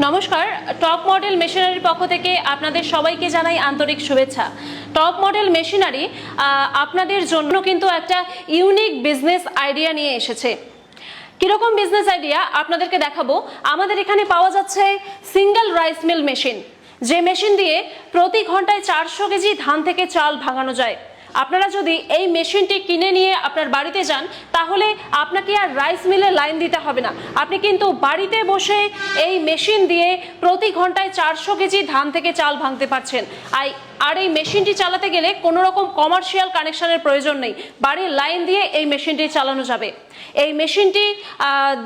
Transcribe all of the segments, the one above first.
নমস্কার, top model মেশিনারির পক্ষ থেকে আপনাদের সবাইকে জানাই আন্তরিক শুভেচ্ছা। টপ মডেল মেশিনারি আপনাদের জন্য কিন্তু একটা ইউনিক বিজনেস আইডিয়া নিয়ে এসেছে। কিরকম বিজনেস আইডিয়া আপনাদেরকে দেখাবো। আমাদের এখানে পাওয়া যাচ্ছে সিঙ্গেল রাইস মিল মেশিন, যে মেশিন দিয়ে প্রতি ঘন্টায় 400 কেজি ধান থেকে চাল ভাঙানো যায়। আপনারা যদি এই মেশিনটি কিনে নিয়ে আপনার বাড়িতে যান, তাহলে আপনাকে আর রাইস মিলে লাইন দিতে হবে না। আপনি কিন্তু বাড়িতে বসে এই মেশিন দিয়ে প্রতি ঘন্টায় 400 কেজি ধান থেকে চাল ভাঙতে পারছেন। আর এই মেশিনটি চালাতে গেলে কোনো রকম কমার্শিয়াল কানেকশনের প্রয়োজন নেই। বাড়ির লাইন দিয়ে এই মেশিনটি চালানো যাবে। এই মেশিনটি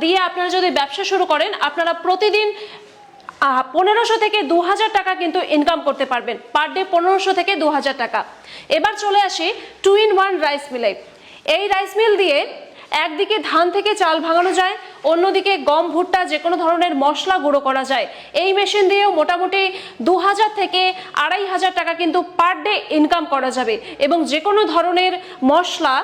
দিয়ে আপনারা যদি ব্যবসা শুরু করেন, আপনারা প্রতিদিন 1500 থেকে 2000 টাকা কিন্তু ইনকাম করতে পারবেন। পার ডে 1500 থেকে 2000 টাকা। এবার চলে আসি 2-in-1 রাইস মিলে। এই রাইস মিল দিয়ে একদিকে ধান থেকে চাল ভাঙানো যায়, অন্যদিকে গম, ভুট্টা, যে কোনো ধরনের মশলা গুঁড়ো করা যায়। এই মেশিন দিয়েও মোটামুটি 2000 থেকে 2500 টাকা কিন্তু পার ডে ইনকাম করা যাবে। এবং যে কোনো ধরনের মশলা,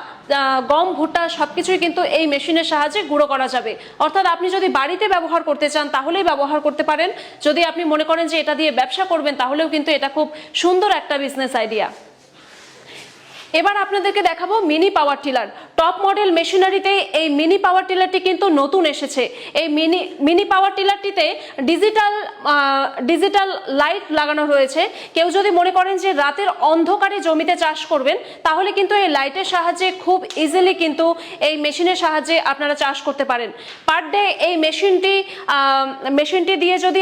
গম, ভুট্টা সবকিছুই কিন্তু এই মেশিনের সাহায্যে গুঁড়ো করা যাবে। অর্থাৎ আপনি যদি বাড়িতে ব্যবহার করতে চান তাহলেই ব্যবহার করতে পারেন। যদি আপনি মনে করেন যে এটা দিয়ে ব্যবসা করবেন, তাহলেও কিন্তু এটা খুব সুন্দর একটা বিজনেস আইডিয়া। এবার আপনাদেরকে দেখাবো mini power tiller. Top model মেশিনারিতে এই মিনি পাওয়ার টিলারটি কিন্তু নতুন এসেছে। এই মিনি পাওয়ার টিলারটিতে ডিজিটাল লাইট লাগানো রয়েছে। কেউ যদি মনে করেন যে রাতের অন্ধকারে জমিতে চাষ করবেন, তাহলে কিন্তু এই লাইটের সাহায্যে খুব ইজিলি কিন্তু এই মেশিনের সাহায্যে আপনারা চাষ করতে পারেন। পার ডে এই মেশিনটি দিয়ে যদি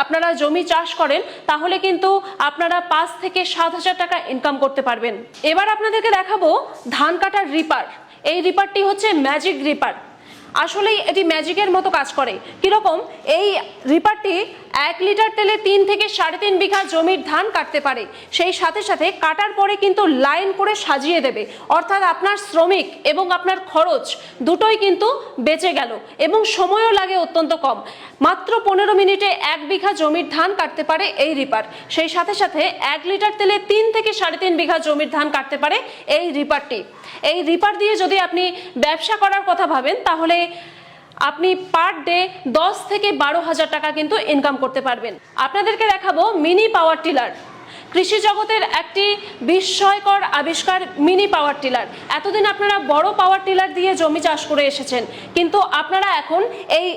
আপনারা জমি চাষ করেন, তাহলে কিন্তু আপনারা 5 থেকে 7000 টাকা ইনকাম করতে পারবেন। এবার আপনাদেরকে দেখাবো ধান কাটার রিপার। এই রিপারটি হচ্ছে ম্যাজিক রিপার। আসলেই এটি ম্যাজিকের মতো কাজ করে। কিরকম? এই রিপারটি 1 লিটার তেলে 3 থেকে 3.5 বিঘা জমির ধান কাটতে পারে। সেই সাথে সাথে কাটার পরে কিন্তু লাইন করে সাজিয়ে দেবে। অর্থাৎ আপনার শ্রমিক এবং আপনার খরচ দুটোই কিন্তু বেঁচে গেল, এবং সময়ও লাগে অত্যন্ত কম। মাত্র 15 মিনিটে 1 বিঘা জমির ধান কাটতে পারে এই রিপার। সেই সাথে সাথে 1 লিটার তেলে 3 থেকে 3.5 বিঘা জমির ধান কাটতে পারে এই রিপারটি। এই রিপার দিয়ে যদি আপনি ব্যবসা করার কথা ভাবেন, তাহলে আপনি পার ডে 10 থেকে 12,000 টাকা কিন্তু ইনকাম করতে পারবেন। আপনাদেরকে দেখাবো মিনি পাওয়ার টিলার। কৃষি জগতের একটি বিস্ময়কর আবিষ্কার মিনি পাওয়ার টিলার। এতদিন আপনারা বড় পাওয়ার টিলার দিয়ে জমি চাষ করে এসেছেন, কিন্তু আপনারা এখন এই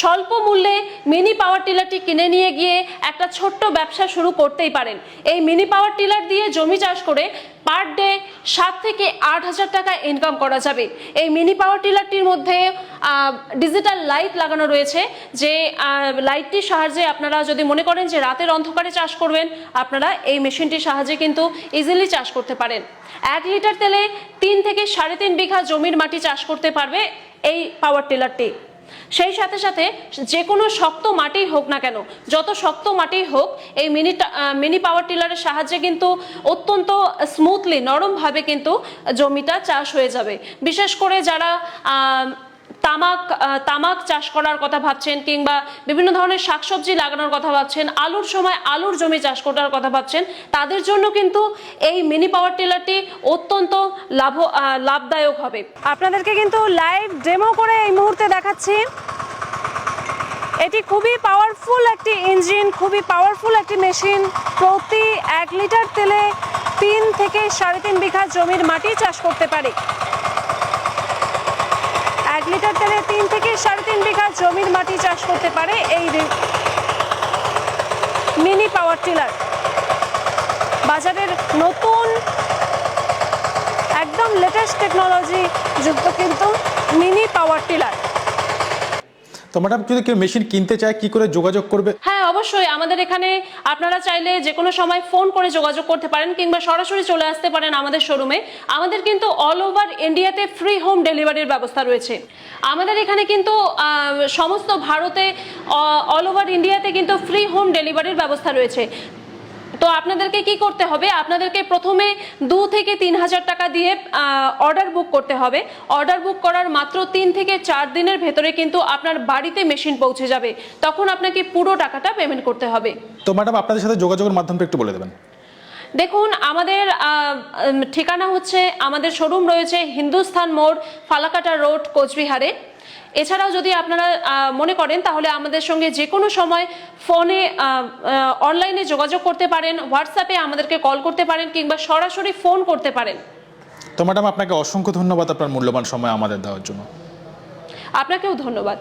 স্বল্প মূল্যে মিনি পাওয়ার টিলারটি কিনে নিয়ে গিয়ে একটা ছোট্ট ব্যবসা শুরু করতেই পারেন। এই মিনি পাওয়ার টিলার দিয়ে জমি চাষ করে পার ডে 7 থেকে 8,000 টাকা ইনকাম করা যাবে। এই মিনি পাওয়ার টিলারটির মধ্যে ডিজিটাল লাইট লাগানো রয়েছে, যে লাইটটির সাহায্যে আপনারা যদি মনে করেন যে রাতের অন্ধকারে চাষ করবেন, আপনারা এই মেশিনটির সাহায্যে কিন্তু ইজিলি চাষ করতে পারেন। 1 লিটার তেলে 3 থেকে 3.5 বিঘা জমির মাটি চাষ করতে পারবে এই পাওয়ার টিলারটি। সেই সাথে সাথে যে কোনো শক্ত মাটি হোক না কেন, যত শক্ত মাটি হোক, এই মিনি পাওয়ার টিলারের সাহায্যে কিন্তু অত্যন্ত স্মুথলি, নরমভাবে কিন্তু জমিটা চাষ হয়ে যাবে। বিশেষ করে যারা তামাক চাষ করার কথা ভাবছেন, কিংবা বিভিন্ন ধরনের শাকসবজি লাগানোর কথা ভাবছেন, আলুর সময় আলুর জমি চাষ করার কথা ভাবছেন, তাদের জন্য কিন্তু এই মিনি পাওয়ার টিলারটি অত্যন্ত লাভদায়ক হবে। আপনাদেরকে কিন্তু লাইভ ডেমো করে এই মুহূর্তে দেখাচ্ছি। এটি খুবই পাওয়ারফুল একটি ইঞ্জিন, খুবই পাওয়ারফুল একটি মেশিন। প্রতি 1 লিটার তেলে 3 থেকে 3.5 বিঘা জমির মাটি চাষ করতে পারে। 1 লিটার তেলে 3 থেকে 3.5 বিঘা জমির মাটি চাষ করতে পারে এই মিনি পাওয়ার টিলার। বাজারের নতুন একদম লেটেস্ট টেকনোলজি যুক্ত কিন্তু মিনি পাওয়ার টিলার। তো ম্যাডাম, যদি কেউ মেশিন কিনতে চায়, কি করে যোগাযোগ করবে? হ্যাঁ, অবশ্যই আমাদের এখানে আপনারা চাইলে যে কোনো সময় ফোন করে যোগাযোগ করতে পারেন, কিংবা সরাসরি চলে আসতে পারেন আমাদের শোরুমে। আমাদের কিন্তু অল ওভার ইন্ডিয়াতে ফ্রি হোম ডেলিভারির ব্যবস্থা রয়েছে। আমাদের এখানে কিন্তু সমস্ত ভারতে, অল ওভার ইন্ডিয়াতে কিন্তু ফ্রি হোম ডেলিভারির ব্যবস্থা রয়েছে। তো আপনাদেরকে কি করতে হবে? আপনাদেরকে প্রথমে 2 থেকে 3,000 টাকা দিয়ে অর্ডার বুক করতে হবে। অর্ডার বুক করার মাত্র 3 থেকে 4 দিনের ভেতরে কিন্তু আপনার বাড়িতে মেশিন পৌঁছে যাবে। তখন আপনাকে পুরো টাকাটা পেমেন্ট করতে হবে। তো ম্যাডাম, আপনাদের সাথে যোগাযোগের মাধ্যমটা একটু বলে দেবেন। দেখুন, আমাদের ঠিকানা হচ্ছে, আমাদের শোরুম রয়েছে হিন্দুস্তান মোড়, ফালাকাটা রোড, কোচবিহারে। এছাড়াও যদি আপনারা মনে করেন তাহলে আমাদের সঙ্গে যে কোনো সময় ফোনে অনলাইনে যোগাযোগ করতে পারেন, হোয়াটসঅ্যাপে আমাদেরকে কল করতে পারেন কিংবা সরাসরি ফোন করতে পারেন। তো ম্যাডাম আপনাকে অসংখ্য ধন্যবাদ আপনার মূল্যবান সময় আমাদের দেওয়ার জন্য। আপনাকেও ধন্যবাদ।